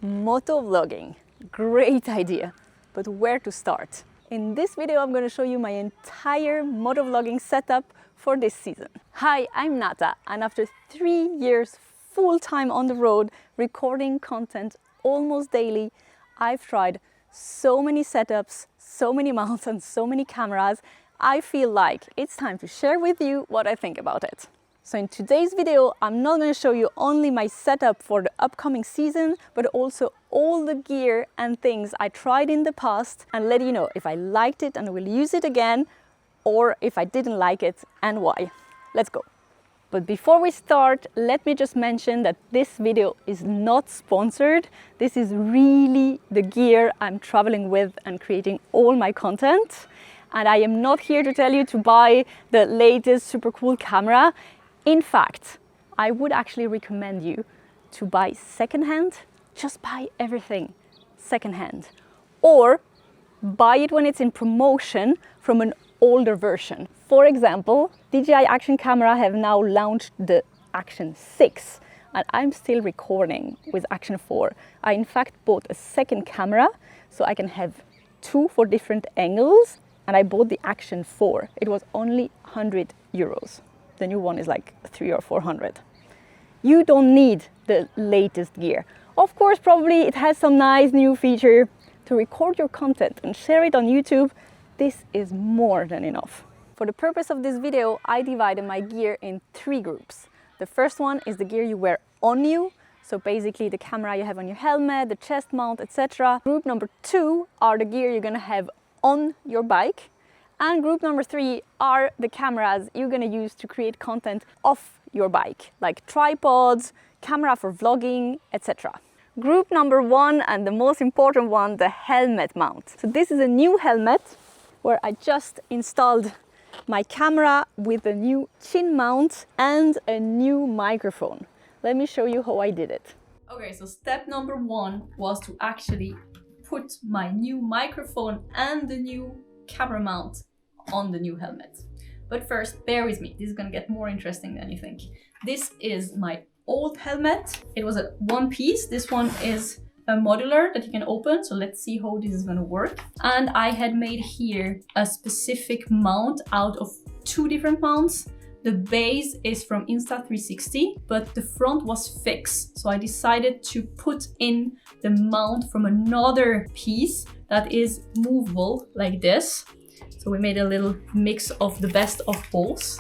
Motovlogging, great idea, but where to start? In this video I'm going to show you my entire motovlogging setup for this season. Hi, I'm Nata, and after 3 years full-time on the road, recording content almost daily, I've tried so many setups, so many mounts and so many cameras. I feel like it's time to share with you what I think about it. So in today's video, I'm not going to show you only my setup for the upcoming season, but also all the gear and things I tried in the past and let you know if I liked it and will use it again, or if I didn't like it and why. Let's go. But before we start, let me just mention that this video is not sponsored. This is really the gear I'm traveling with and creating all my content. And I am not here to tell you to buy the latest super cool camera. In fact, I would actually recommend you to buy secondhand. Just buy everything secondhand, or buy it when it's in promotion from an older version. For example, DJI Action Camera have now launched the Action 6, and I'm still recording with Action 4. I in fact bought a second camera so I can have two for different angles, and I bought the Action 4. It was only 100 euros. The new one is like 300 or 400. You don't need the latest gear. Of course, probably it has some nice new feature to record your content and share it on YouTube. This is more than enough. For the purpose of this video, I divided my gear in 3 groups. The first one is the gear you wear on you. So basically the camera you have on your helmet, the chest mount, etc. Group number 2 are the gear you're gonna have on your bike. And group number 3 are the cameras you're gonna use to create content off your bike, like tripods, camera for vlogging, etc. Group number 1, and the most important one, the helmet mount. So this is a new helmet where I just installed my camera with a new chin mount and a new microphone. Let me show you how I did it. Okay, so step number 1 was to actually put my new microphone and the new camera mount on the new helmet. But first, bear with me, this is gonna get more interesting than you think. This is my old helmet. It was a one piece. This one is a modular that you can open, so let's see how this is gonna work. And I had made here a specific mount out of 2 different mounts. The base is from Insta360, but the front was fixed, so I decided to put in the mount from another piece that is movable like this. So we made a little mix of the best of both.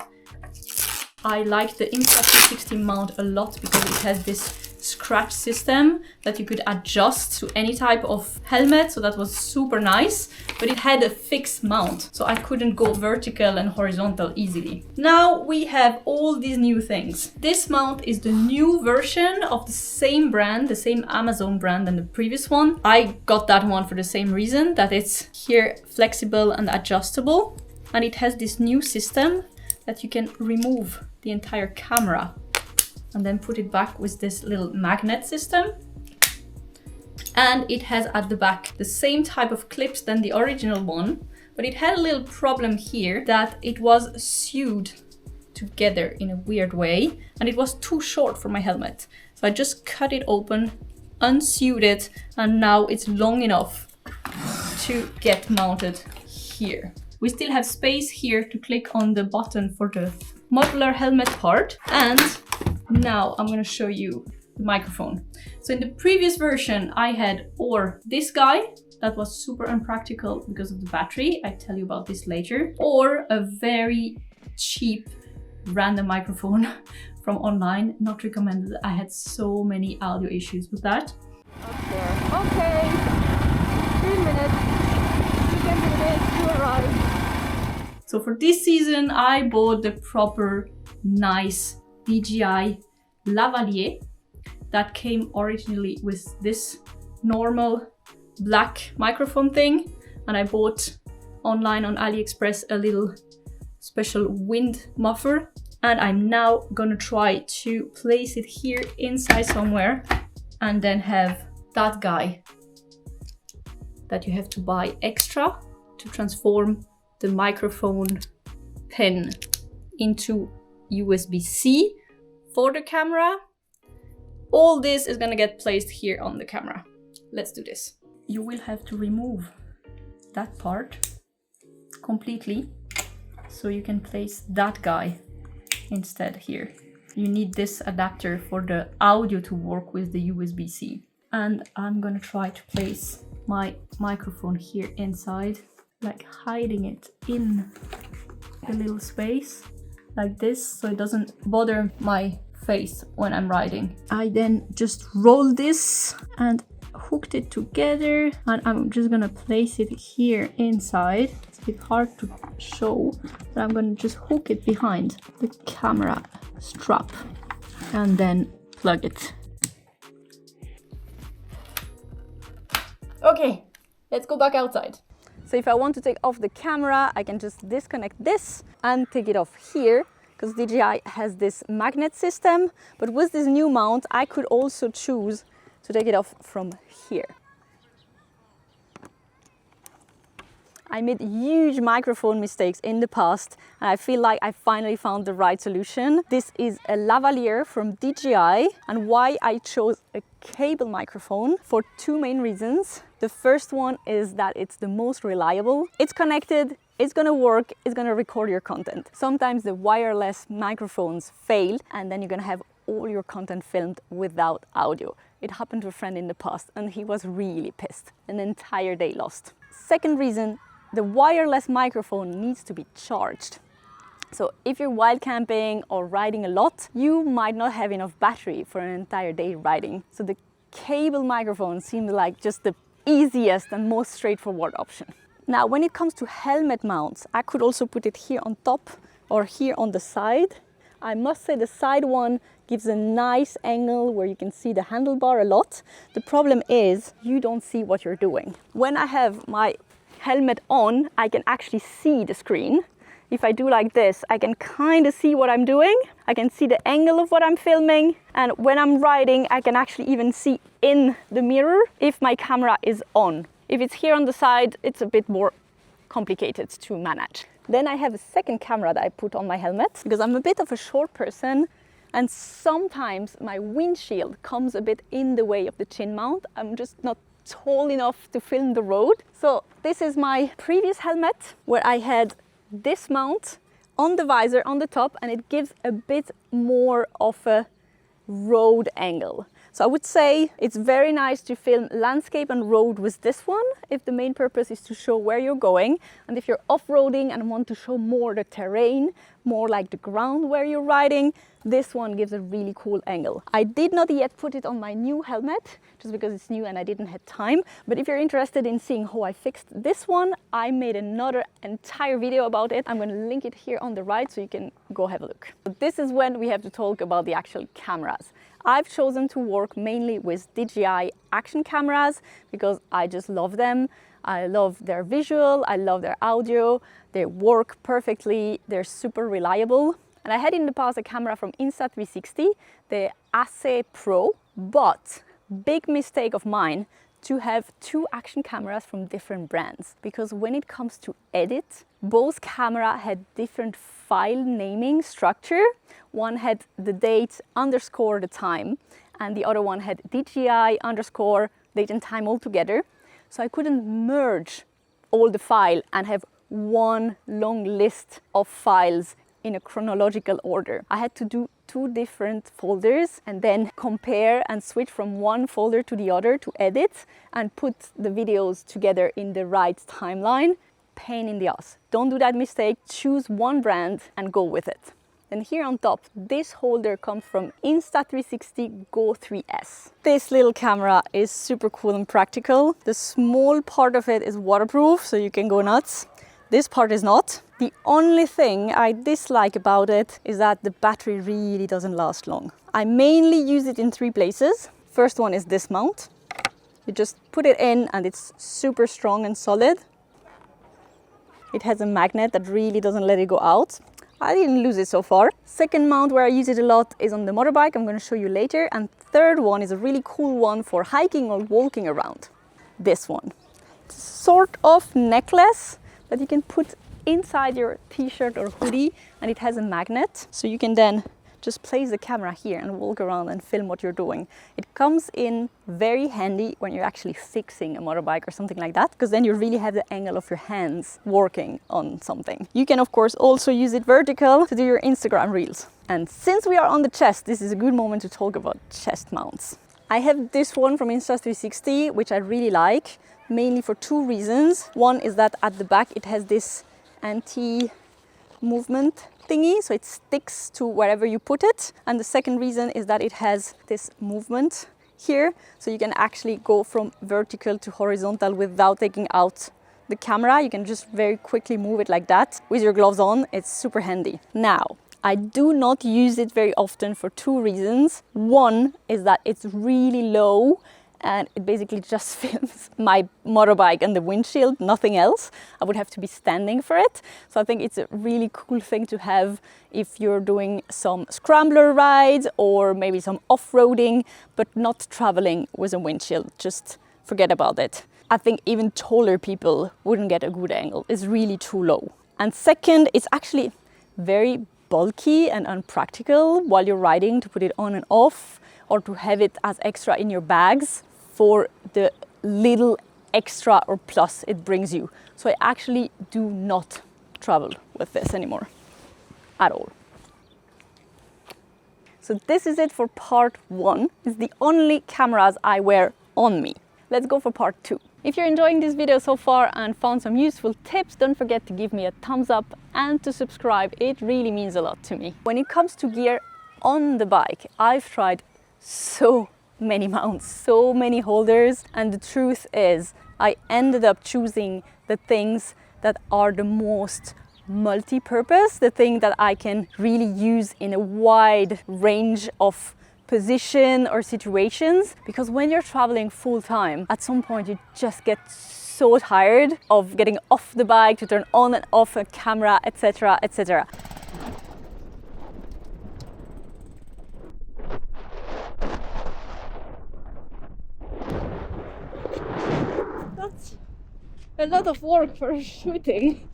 I like the Insta360 mount a lot because it has this scratch system that you could adjust to any type of helmet, so that was super nice, but it had a fixed mount, so I couldn't go vertical and horizontal easily. Now we have all these new things. This mount is the new version of the same brand, the same Amazon brand than the previous one. I got that one for the same reason, that it's here flexible and adjustable, and it has this new system that you can remove the entire camera and then put it back with this little magnet system. And it has at the back the same type of clips than the original one, but it had a little problem here that it was sewed together in a weird way, and it was too short for my helmet. So I just cut it open, unsewed it, and now it's long enough to get mounted here. We still have space here to click on the button for the modular helmet part, and now I'm going to show you the microphone. So in the previous version I had or this guy that was super unpractical because of the battery, I tell you about this later, or a very cheap random microphone from online, not recommended. I had so many audio issues with that. Okay, 3 minutes, you can do this, you arrive. So for this season I bought the proper nice DJI lavalier that came originally with this normal black microphone thing, and I bought online on AliExpress a little special wind muffler, and I'm now gonna try to place it here inside somewhere, and then have that guy that you have to buy extra to transform the microphone pin into USB-C for the camera. All this is gonna get placed here on the camera. let's do this. You will have to remove that part completely, so you can place that guy instead here. You need this adapter for the audio to work with the USB-C. And I'm gonna try to place my microphone here inside, like hiding it in a little space like this, so it doesn't bother my face when I'm riding. I then just roll this and hooked it together, and I'm just gonna place it here inside. It's a bit hard to show, but I'm gonna just hook it behind the camera strap and then plug it. Okay, let's go back outside. So if I want to take off the camera, I can just disconnect this and take it off here, because DJI has this magnet system. But with this new mount, I could also choose to take it off from here. I made huge microphone mistakes in the past, and I feel like I finally found the right solution. This is a lavalier from DJI, and why I chose a cable microphone for two main reasons. The first one is that it's the most reliable. It's connected, it's gonna work, it's gonna record your content. Sometimes the wireless microphones fail, and then you're gonna have all your content filmed without audio. It happened to a friend in the past, and he was really pissed. An entire day lost. Second reason, the wireless microphone needs to be charged. So if you're wild camping or riding a lot, you might not have enough battery for an entire day riding. So the cable microphone seemed like just the easiest and most straightforward option. Now, when it comes to helmet mounts, I could also put it here on top or here on the side. I must say the side one gives a nice angle where you can see the handlebar a lot. The problem is you don't see what you're doing. When I have my helmet on, I can actually see the screen. If I do like this, I can kind of see what I'm doing. I can see the angle of what I'm filming. And when I'm riding, I can actually even see in the mirror if my camera is on. If it's here on the side, it's a bit more complicated to manage. Then I have a second camera that I put on my helmet because I'm a bit of a short person, and sometimes my windshield comes a bit in the way of the chin mount. I'm just not tall enough to film the road. So this is my previous helmet where I had this mount on the visor on the top, and it gives a bit more of a road angle. So I would say it's very nice to film landscape and road with this one if the main purpose is to show where you're going. And if you're off-roading and want to show more the terrain, more like the ground where you're riding, this one gives a really cool angle. I did not yet put it on my new helmet just because it's new and I didn't have time. But if you're interested in seeing how I fixed this one, I made another entire video about it. I'm going to link it here on the right so you can go have a look. But this is when we have to talk about the actual cameras. I've chosen to work mainly with DJI action cameras because I just love them. I love their visual, I love their audio, they work perfectly, they're super reliable. And I had in the past a camera from Insta360, the Ace Pro, but big mistake of mine to have two action cameras from different brands, because when it comes to edit, both camera had different file naming structure. One had the date underscore the time, and the other one had DJI underscore date and time all together. So I couldn't merge all the file and have one long list of files in a chronological order. I had to do two different folders and then compare and switch from one folder to the other to edit and put the videos together in the right timeline. Pain in the ass. Don't do that mistake. Choose one brand and go with it. And here on top, this holder comes from Insta360 Go3S. This little camera is super cool and practical. The small part of it is waterproof, so you can go nuts. This part is not. The only thing I dislike about it is that the battery really doesn't last long. I mainly use it in three places. First one is this mount. You just put it in and it's super strong and solid. It has a magnet that really doesn't let it go out. I didn't lose it so far. Second mount where I use it a lot is on the motorbike. I'm going to show you later. And third one is a really cool one for hiking or walking around. This one. It's sort of necklace that you can put inside your t-shirt or hoodie, and it has a magnet. So you can then just place the camera here and walk around and film what you're doing. It comes in very handy when you're actually fixing a motorbike or something like that, because then you really have the angle of your hands working on something. You can of course also use it vertical to do your Instagram reels. And since we are on the chest, this is a good moment to talk about chest mounts. I have this one from Insta360, which I really like, mainly for two reasons. One is that at the back it has this anti-movement thingy, so it sticks to wherever you put it. And the second reason is that it has this movement here, so you can actually go from vertical to horizontal without taking out the camera. You can just very quickly move it like that with your gloves on. It's super handy. Now, I do not use it very often for two reasons. One is that it's really low and it basically just films my motorbike and the windshield, nothing else. I would have to be standing for it. So I think it's a really cool thing to have if you're doing some scrambler rides or maybe some off-roading, but not traveling with a windshield. Just forget about it. I think even taller people wouldn't get a good angle. It's really too low. And second, it's actually very bulky and unpractical while you're riding to put it on and off, or to have it as extra in your bags for the little extra or plus it brings you. So I actually do not travel with this anymore at all. So this is it for part one. It's the only cameras I wear on me. Let's go for part two. If you're enjoying this video so far and found some useful tips, don't forget to give me a thumbs up and to subscribe. It really means a lot to me. When it comes to gear on the bike, I've tried so many mounts, so many holders, and the truth is I ended up choosing the things that are the most multi-purpose, the thing that I can really use in a wide range of position or situations, because when you're traveling full time, at some point you just get so tired of getting off the bike to turn on and off a camera, etc., etc. That's a lot of work for shooting.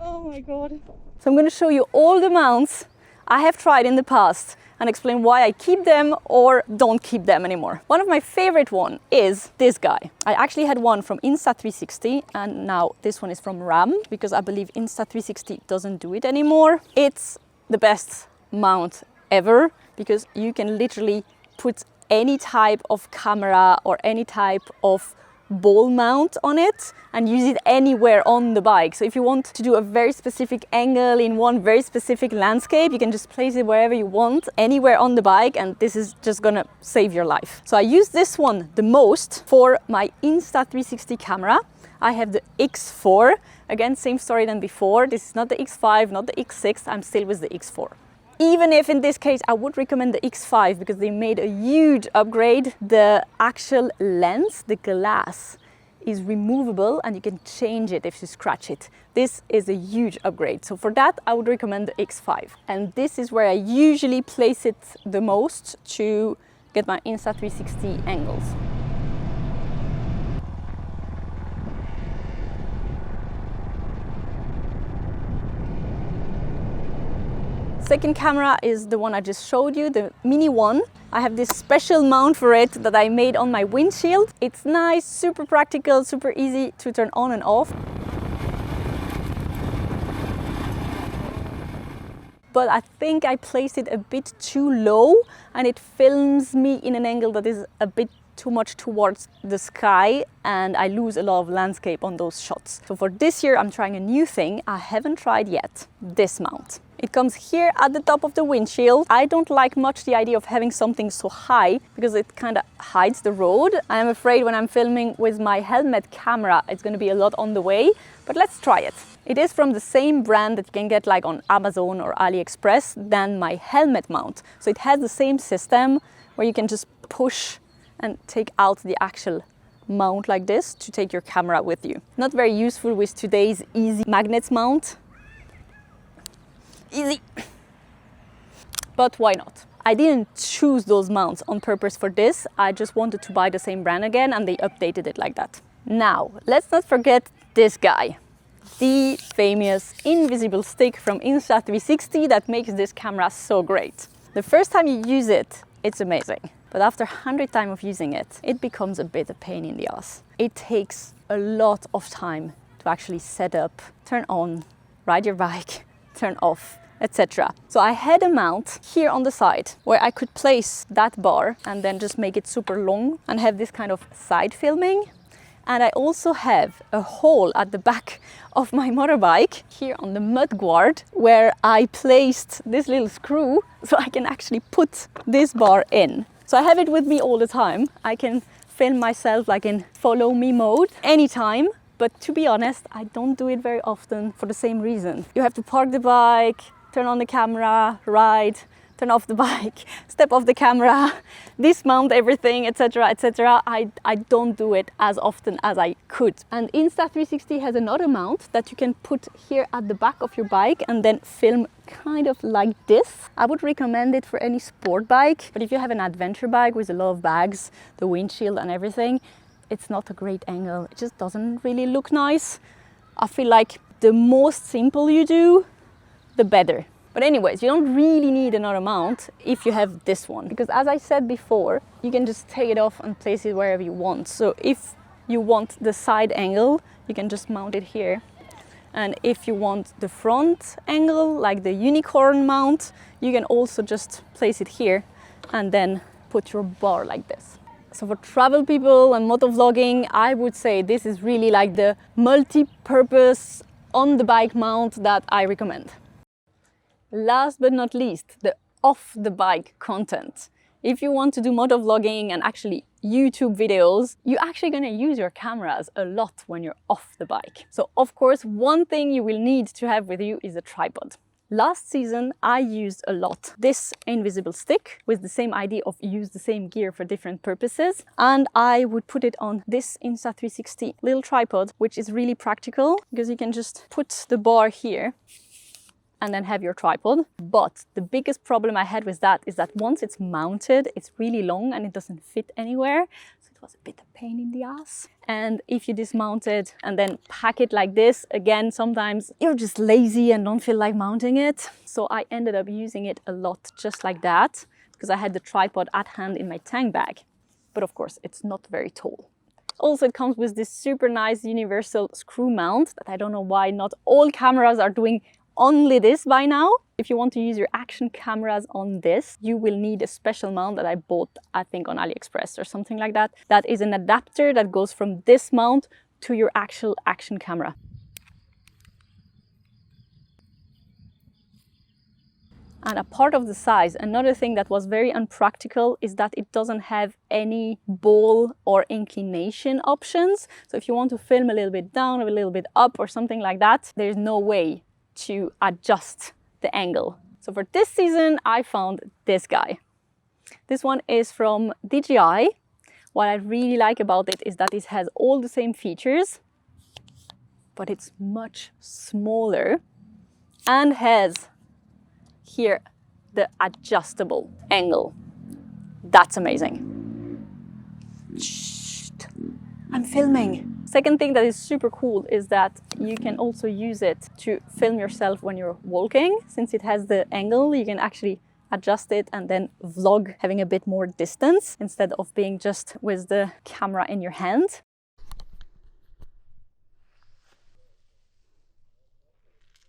Oh my god. So I'm going to show you all the mounts I have tried in the past and explain why I keep them or don't keep them anymore. One of my favorite one is this guy. I actually had one from Insta360 and now this one is from Ram, because I believe Insta360 doesn't do it anymore. It's the best mount ever because you can literally put any type of camera or any type of ball mount on it and use it anywhere on the bike. So if you want to do a very specific angle in one very specific landscape, you can just place it wherever you want, anywhere on the bike, and this is just gonna save your life. So I use this one the most for my Insta360 camera. I have the X4, again same story than before. This is not the X5, not the X6, I'm still with the X4. Even if in this case I would recommend the X5 because they made a huge upgrade. The actual lens, the glass, is removable and you can change it if you scratch it. This is a huge upgrade. So for that I would recommend the X5. And this is where I usually place it the most to get my Insta360 angles. Second camera is the one I just showed you, the mini one. I have this special mount for it that I made on my windshield. It's nice, super practical, super easy to turn on and off. But I think I placed it a bit too low and it films me in an angle that is a bit too much towards the sky and I lose a lot of landscape on those shots. So for this year I'm trying a new thing I haven't tried yet, this mount. It comes here at the top of the windshield. I don't like much the idea of having something so high because it kind of hides the road. I'm afraid when I'm filming with my helmet camera it's going to be a lot on the way, but let's try it. It is from the same brand that you can get like on Amazon or AliExpress than my helmet mount. So it has the same system where you can just push and take out the actual mount like this to take your camera with you. Not very useful with today's easy magnets mount. Easy. But why not? I didn't choose those mounts on purpose for this. I just wanted to buy the same brand again and they updated it like that. Now, let's not forget this guy. the famous invisible stick from Insta360 that makes this camera so great. The first time you use it, it's amazing. But after 100 times of using it, it becomes a bit of a pain in the ass. It takes a lot of time to actually set up, turn on, ride your bike, turn off, etc. So I had a mount here on the side where I could place that bar and then just make it super long and have this kind of side filming. And I also have a hole at the back of my motorbike here on the mud guard where I placed this little screw so I can actually put this bar in. So I have it with me all the time. I can film myself like in follow me mode anytime. But to be honest, I don't do it very often for the same reason. You have to park the bike, turn on the camera, ride, turn off the bike, step off the camera, dismount everything, etc, etc. I don't do it as often as I could. And Insta360 has another mount that you can put here at the back of your bike and then film kind of like this. I would recommend it for any sport bike, but if you have an adventure bike with a lot of bags, the windshield and everything, it's not a great angle. It just doesn't really look nice. I feel like the more simple you do, the better. But anyways, you don't really need another mount if you have this one, because as I said before, you can just take it off and place it wherever you want. So if you want the side angle, you can just mount it here. And if you want the front angle, like the unicorn mount, you can also just place it here and then put your bar like this. So for travel people and motovlogging, I would say this is really like the multi-purpose on the bike mount that I recommend. Last but not least, the off-the-bike content. If you want to do motovlogging and actually YouTube videos, you're actually going to use your cameras a lot when you're off the bike. So of course, one thing you will need to have with you is a tripod. Last season, I used a lot this invisible stick with the same idea of use the same gear for different purposes. And I would put it on this Insta360 little tripod, which is really practical because you can just put the bar here and then have your tripod. But the biggest problem I had with that is that once it's mounted, it's really long and it doesn't fit anywhere. So it was a bit of a pain in the ass. And if you dismount it and then pack it like this, again, sometimes you're just lazy and don't feel like mounting it. So I ended up using it a lot just like that because I had the tripod at hand in my tank bag. But of course, it's not very tall. Also, it comes with this super nice universal screw mount that I don't know why not all cameras are doing only this by now. If you want to use your action cameras on this, you will need a special mount that I bought, I think on AliExpress or something like that. That is an adapter that goes from this mount to your actual action camera. And a part of the size, another thing that was very unpractical is that it doesn't have any ball or inclination options. So if you want to film a little bit down or a little bit up or something like that, there's no way to adjust the angle. So for this season, I found this guy. This one is from DJI. What I really like about it is that it has all the same features, but it's much smaller and has here the adjustable angle. That's amazing. Shh, I'm filming. Second thing that is super cool is that you can also use it to film yourself when you're walking. Since it has the angle, you can actually adjust it and then vlog having a bit more distance instead of being just with the camera in your hand.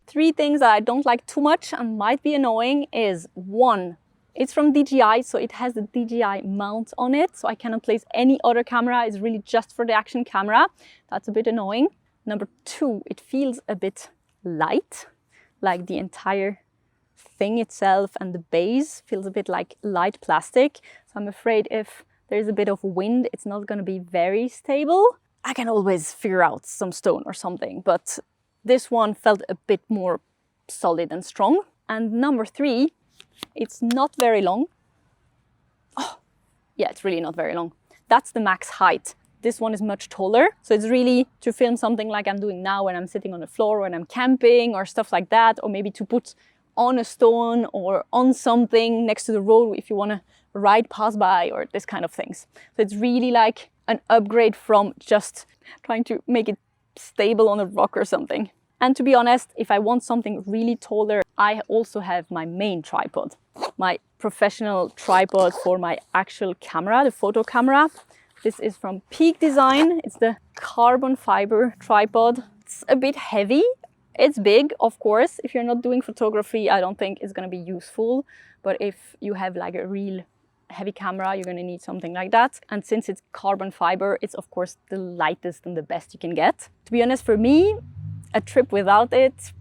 Three things that I don't like too much and might be annoying is one, it's from DJI, so it has the DJI mount on it, so I cannot place any other camera. It's really just for the action camera. That's a bit annoying. Number two, it feels a bit light, like the entire thing itself and the base feels a bit like light plastic. So I'm afraid if there's a bit of wind, it's not going to be very stable. I can always figure out some stone or something, but this one felt a bit more solid and strong. And number three, it's not very long. Oh, yeah, it's really not very long. That's the max height. This one is much taller. So it's really to film something like I'm doing now when I'm sitting on the floor, when I'm camping or stuff like that, or maybe to put on a stone or on something next to the road if you want to ride past by or this kind of things. So it's really like an upgrade from just trying to make it stable on a rock or something. And to be honest, if I want something really taller, I also have my main tripod, my professional tripod for my actual camera, the photo camera. This is from Peak Design. It's the carbon fiber tripod. It's a bit heavy. It's big, of course. If you're not doing photography, I don't think it's going to be useful. But if you have like a real heavy camera, you're going to need something like that. And since it's carbon fiber, it's of course the lightest and the best you can get. To be honest, for me, a trip without it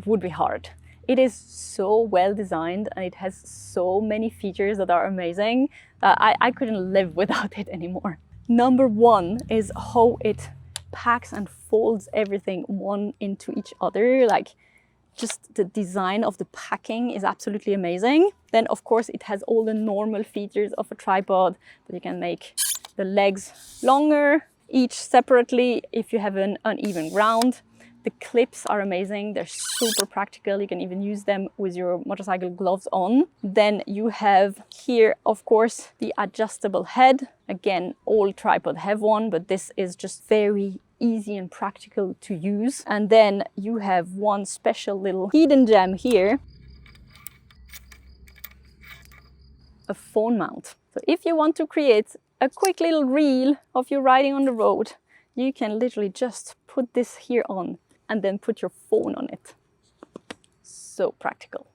would be hard. It is so well designed and it has so many features that are amazing. I couldn't live without it anymore. Number one is how it packs and folds everything one into each other. Like, just the design of the packing is absolutely amazing. Then of course it has all the normal features of a tripod, but you can make the legs longer, each separately if you have an uneven ground. The clips are amazing. They're super practical. You can even use them with your motorcycle gloves on. Then you have here, of course, the adjustable head. Again, all tripods have one, but this is just very easy and practical to use. And then you have one special little hidden gem here, a phone mount. So if you want to create a quick little reel of you riding on the road, you can literally just put this here on and then put your phone on it. So practical.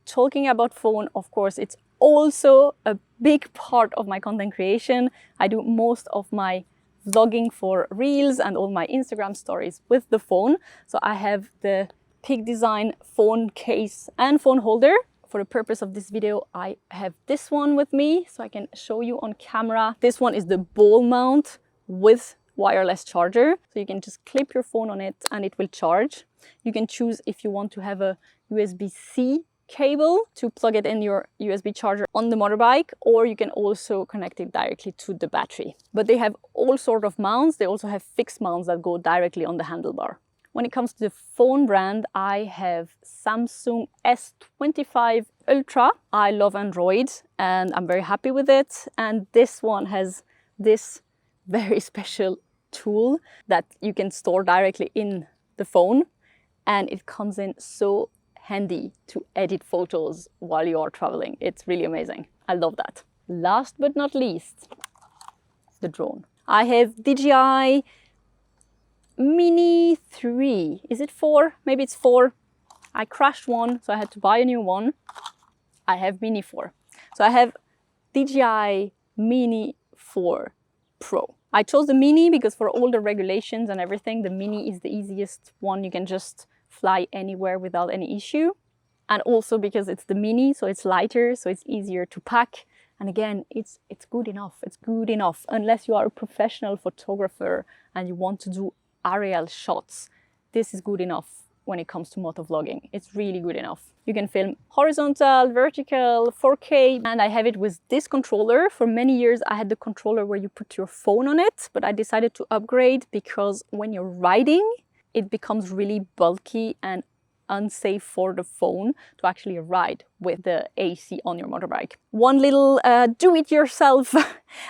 Talking about phone, of course, it's also a big part of my content creation. I do most of my vlogging for reels and all my Instagram stories with the phone. So I have the Peak Design phone case and phone holder. For the purpose of this video, I have this one with me so I can show you on camera. This one is the ball mount with wireless charger. So you can just clip your phone on it and it will charge. You can choose if you want to have a USB-C cable to plug it in your USB charger on the motorbike, or you can also connect it directly to the battery. But they have all sort of mounts. They also have fixed mounts that go directly on the handlebar. When it comes to the phone brand, I have Samsung S25 Ultra. I love Android and I'm very happy with it. And this one has this very special tool that you can store directly in the phone, and it comes in so handy to edit photos while you are traveling. It's really amazing. I love that. Last but not least, the drone. I have DJI Mini 3. Is it 4? Maybe it's 4. I crashed one, so I had to buy a new one. I have Mini 4. So I have DJI Mini 4 Pro. I chose the Mini because for all the regulations and everything, the Mini is the easiest one. You can just fly anywhere without any issue. And also because it's the Mini, so it's lighter, so it's easier to pack. And again, it's good enough. It's good enough. Unless you are a professional photographer and you want to do aerial shots, this is good enough when it comes to motovlogging. It's really good enough. You can film horizontal, vertical, 4K, and I have it with this controller. For many years, I had the controller where you put your phone on it, but I decided to upgrade because when you're riding, it becomes really bulky and unsafe for the phone to actually ride with the AC on your motorbike. One little do-it-yourself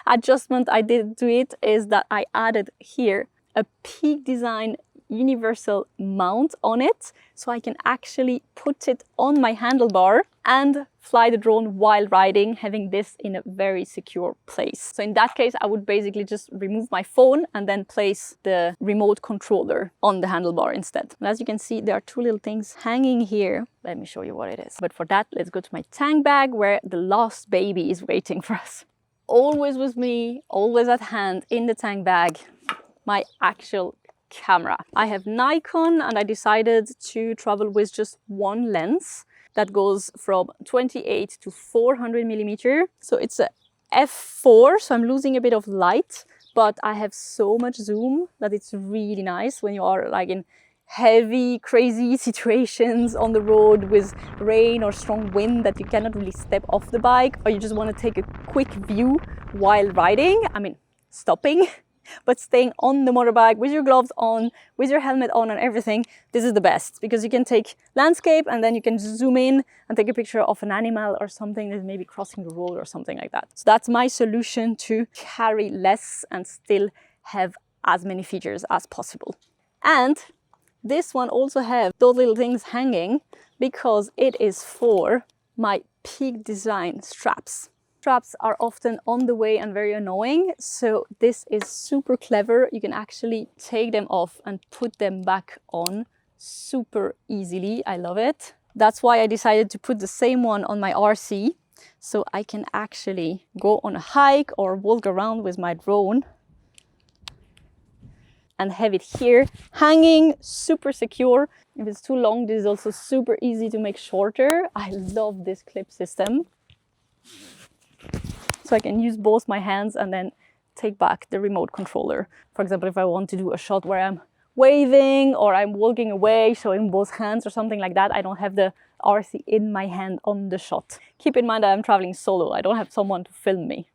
adjustment I did to it is that I added here a Peak Design universal mount on it, so I can actually put it on my handlebar and fly the drone while riding, having this in a very secure place. So in that case, I would basically just remove my phone and then place the remote controller on the handlebar instead. And as you can see, there are two little things hanging here. Let me show you what it is. But for that, let's go to my tank bag where the last baby is waiting for us. Always with me, always at hand in the tank bag, my actual camera. I have Nikon and I decided to travel with just one lens that goes from 28 to 400 millimeter. So it's a f4, so I'm losing a bit of light, but I have so much zoom that it's really nice when you are like in heavy, crazy situations on the road with rain or strong wind that you cannot really step off the bike, or you just want to take a quick view while riding. I mean, stopping, but staying on the motorbike with your gloves on, with your helmet on and everything. This is the best because you can take landscape and then you can zoom in and take a picture of an animal or something that may be crossing the road or something like that. So that's my solution to carry less and still have as many features as possible. And This one also have those little things hanging because it is for my peak design straps. Straps are often on the way and very annoying, so this is super clever. You can actually take them off and put them back on super easily. I love it. That's why I decided to put the same one on my RC, so I can actually go on a hike or walk around with my drone and have it here hanging, super secure. If it's too long, this is also super easy to make shorter. I love this clip system. So I can use both my hands and then take back the remote controller. For example, if I want to do a shot where I'm waving or I'm walking away, showing both hands or something like that, I don't have the RC in my hand on the shot. Keep in mind that I'm traveling solo. I don't have someone to film me.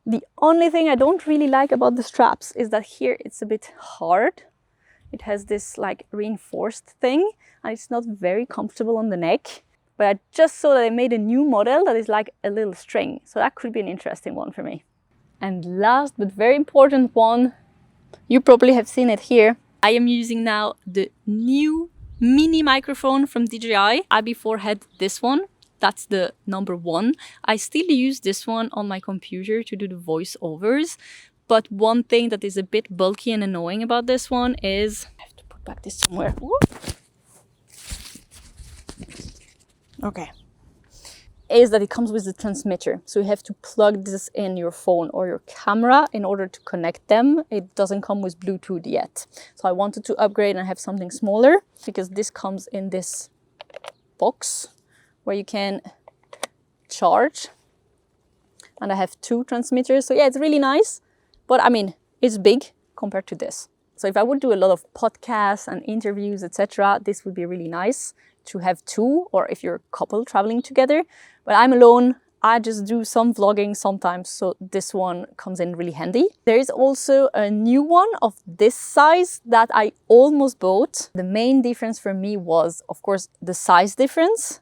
The only thing I don't really like about the straps is that here it's a bit hard. It has this like reinforced thing and it's not very comfortable on the neck. But I just saw that I made a new model that is like a little string. So that could be an interesting one for me. And last but very important one, you probably have seen it here. I am using now the new mini microphone from DJI. I before had this one. That's the number 1. I still use this one on my computer to do the voiceovers. But one thing that is a bit bulky and annoying about this one is... I have to put back this somewhere. Whoop. Okay. Is that it comes with the transmitter. So you have to plug this in your phone or your camera in order to connect them. It doesn't come with Bluetooth yet. So I wanted to upgrade and have something smaller because this comes in this box where you can charge. And I have 2 transmitters. So yeah, it's really nice. But I mean, it's big compared to this. So if I would do a lot of podcasts and interviews, etc., this would be really nice to have 2, or if you're a couple traveling together. But I'm alone. I just do some vlogging sometimes, so this one comes in really handy. There is also a new one of this size that I almost bought. The main difference for me was, of course, the size difference.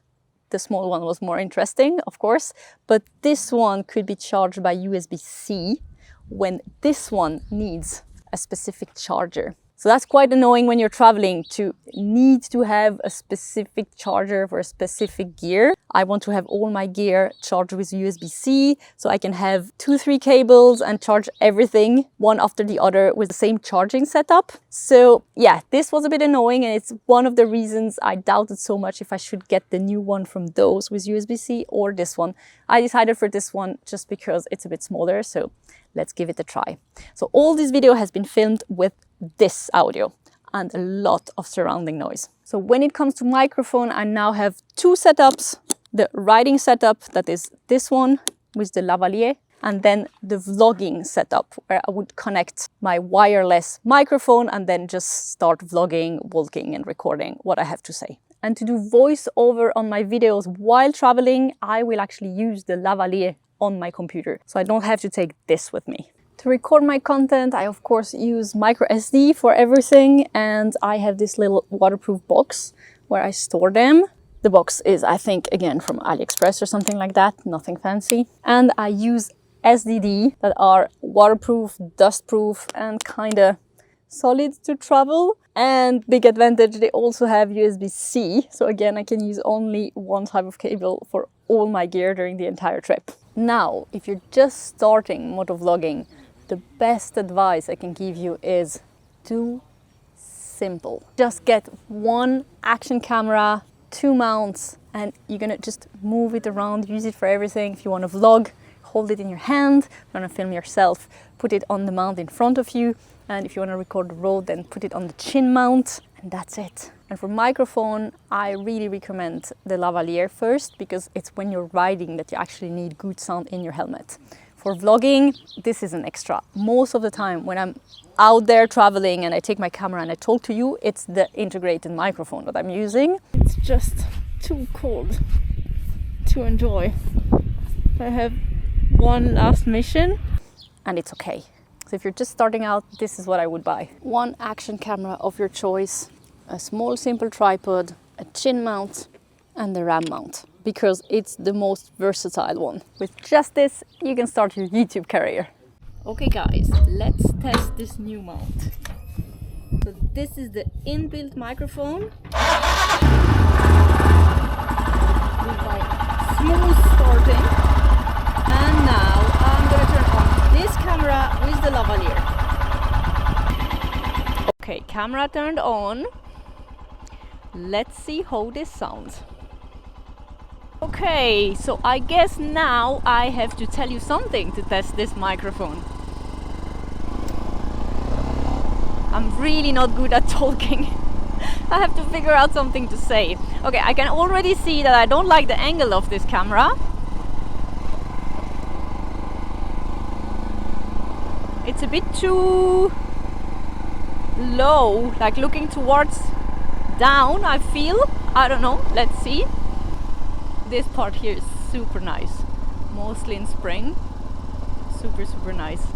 The small one was more interesting, of course, but this one could be charged by USB-C when this one needs a specific charger. So that's quite annoying when you're traveling to need to have a specific charger for a specific gear. I want to have all my gear charged with USB-C, so I can have 2-3 cables and charge everything one after the other with the same charging setup. So yeah, this was a bit annoying, and it's one of the reasons I doubted so much if I should get the new one from those with USB-C or this one. I decided for this one just because it's a bit smaller, so let's give it a try. So all this video has been filmed with this audio and a lot of surrounding noise. So when it comes to microphone, I now have 2 setups. The riding setup, that is this one with the lavalier, and then the vlogging setup where I would connect my wireless microphone and then just start vlogging, walking and recording what I have to say. And to do voiceover on my videos while traveling, I will actually use the lavalier on my computer, so I don't have to take this with me. To record my content, I of course use micro SD for everything, and I have this little waterproof box where I store them. The box is, I think, again from AliExpress or something like that, nothing fancy. And I use SDD that are waterproof, dustproof and kinda solid to travel. And big advantage, they also have USB-C. So again, I can use only one type of cable for all my gear during the entire trip. Now, if you're just starting motovlogging, the best advice I can give you is do simple. Just get 1 action camera, 2 mounts, and you're gonna just move it around, use it for everything. If you want to vlog, hold it in your hand. If you want to film yourself, put it on the mount in front of you. And if you want to record the road, then put it on the chin mount, and that's it. And for microphone, I really recommend the lavalier first, because it's when you're riding that you actually need good sound in your helmet. For vlogging, this is an extra. Most of the time when I'm out there traveling and I take my camera and I talk to you, it's the integrated microphone that I'm using. It's just too cold to enjoy. I have one last mission and it's okay. So if you're just starting out, this is what I would buy. 1 action camera of your choice, a small simple tripod, a chin mount and the RAM mount, because it's the most versatile one. With just this, you can start your YouTube career. Okay guys, let's test this new mount. So this is the inbuilt microphone with my smooth starting. And now I'm gonna turn on this camera with the lavalier. Okay, camera turned on. Let's see how this sounds. Okay, so I guess now I have to tell you something to test this microphone. I'm really not good at talking. I have to figure out something to say. Okay, I can already see that I don't like the angle of this camera. It's a bit too low, like looking towards down, I feel. I don't know, let's see. This part here is super nice, mostly in spring. Super nice.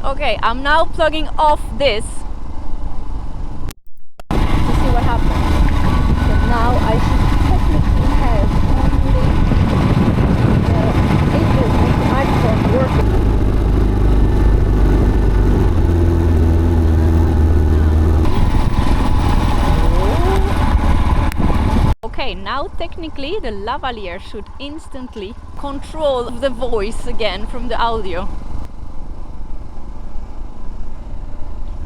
Okay, I'm now plugging off this to see what happens. So now I should technically have only the inbuilt microphone working. Okay, now technically the lavalier should instantly control the voice again from the audio.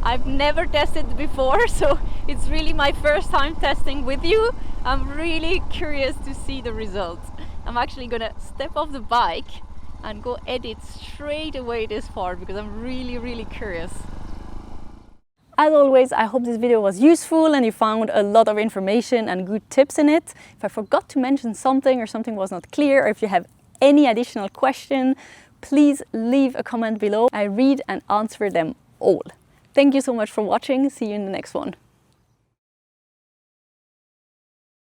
I've never tested before, so it's really my first time testing with you. I'm really curious to see the results. I'm actually gonna step off the bike and go edit straight away this part because I'm really curious. As always, I hope this video was useful and you found a lot of information and good tips in it. If I forgot to mention something or something was not clear, or if you have any additional question, please leave a comment below. I read and answer them all. Thank you so much for watching. See you in the next one.